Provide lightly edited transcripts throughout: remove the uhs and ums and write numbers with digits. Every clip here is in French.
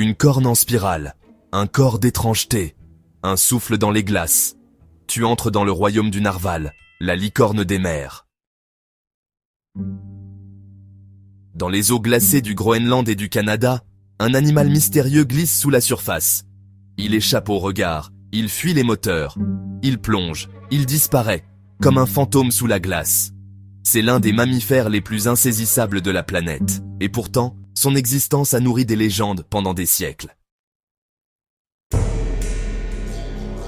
Une corne en spirale, un corps d'étrangeté, un souffle dans les glaces. Tu entres dans le royaume du narval, la licorne des mers. Dans les eaux glacées du Groenland et du Canada, un animal mystérieux glisse sous la surface. Il échappe au regard, il fuit les moteurs. Il plonge, il disparaît, comme un fantôme sous la glace. C'est l'un des mammifères les plus insaisissables de la planète. Et pourtant, son existence a nourri des légendes pendant des siècles.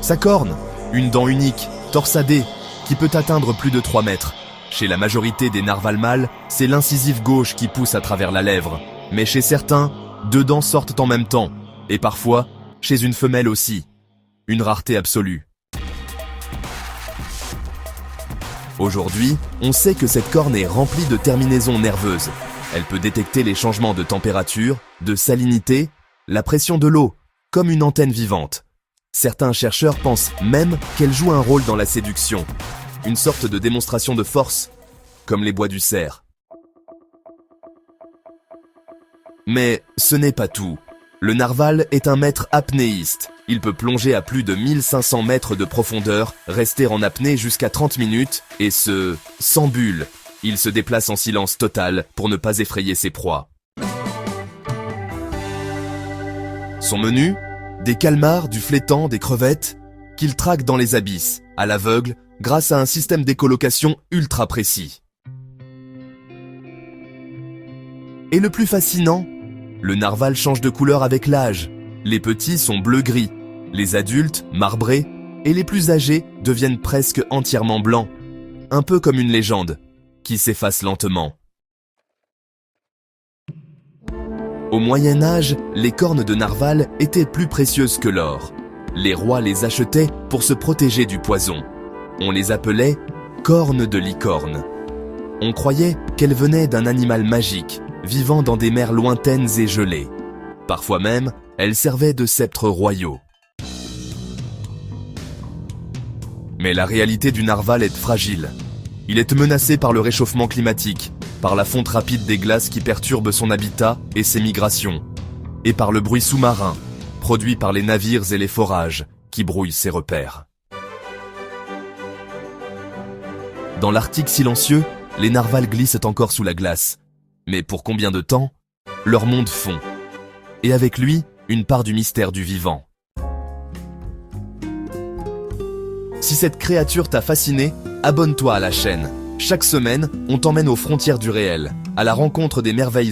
Sa corne, une dent unique, torsadée, qui peut atteindre plus de 3 mètres. Chez la majorité des narvals mâles, c'est l'incisive gauche qui pousse à travers la lèvre. Mais chez certains, 2 dents sortent en même temps. Et parfois, chez une femelle aussi. Une rareté absolue. Aujourd'hui, on sait que cette corne est remplie de terminaisons nerveuses. Elle peut détecter les changements de température, de salinité, la pression de l'eau, comme une antenne vivante. Certains chercheurs pensent même qu'elle joue un rôle dans la séduction, une sorte de démonstration de force, comme les bois du cerf. Mais ce n'est pas tout. Le narval est un maître apnéiste. Il peut plonger à plus de 1500 mètres de profondeur, rester en apnée jusqu'à 30 minutes, et ce, sans bulle. Il se déplace en silence total pour ne pas effrayer ses proies. Son menu ? Des calmars, du flétan, des crevettes, qu'il traque dans les abysses, à l'aveugle, grâce à un système d'écholocation ultra précis. Et le plus fascinant ? Le narval change de couleur avec l'âge. Les petits sont bleu-gris, les adultes marbrés, et les plus âgés deviennent presque entièrement blancs. Un peu comme une légende, qui s'efface lentement. Au Moyen-Âge, les cornes de narval étaient plus précieuses que l'or. Les rois les achetaient pour se protéger du poison. On les appelait cornes de licorne. On croyait qu'elles venaient d'un animal magique, vivant dans des mers lointaines et gelées. Parfois même, elles servaient de sceptres royaux. Mais la réalité du narval est fragile. Il est menacé par le réchauffement climatique, par la fonte rapide des glaces qui perturbe son habitat et ses migrations, et par le bruit sous-marin, produit par les navires et les forages, qui brouillent ses repères. Dans l'Arctique silencieux, les narvals glissent encore sous la glace. Mais pour combien de temps ? Leur monde fond. Et avec lui, une part du mystère du vivant. Si cette créature t'a fasciné, abonne-toi à la chaîne. Chaque semaine, on t'emmène aux frontières du réel, à la rencontre des merveilles